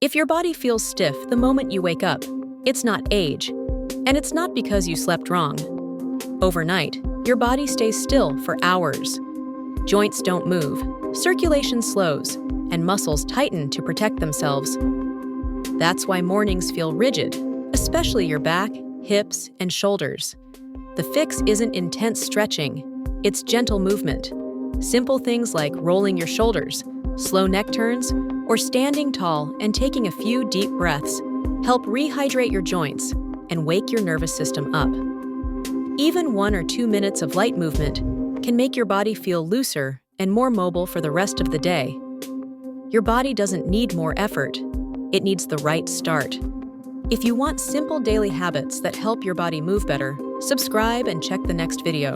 If your body feels stiff the moment you wake up, it's not age, and it's not because you slept wrong. Overnight, your body stays still for hours. Joints don't move, circulation slows, and muscles tighten to protect themselves. That's why mornings feel rigid, especially your back, hips, and shoulders. The fix isn't intense stretching, it's gentle movement. Simple things like rolling your shoulders, slow neck turns, or standing tall and taking a few deep breaths help rehydrate your joints and wake your nervous system up. Even 1 or 2 minutes of light movement can make your body feel looser and more mobile for the rest of the day. Your body doesn't need more effort, it needs the right start. If you want simple daily habits that help your body move better, subscribe and check the next video.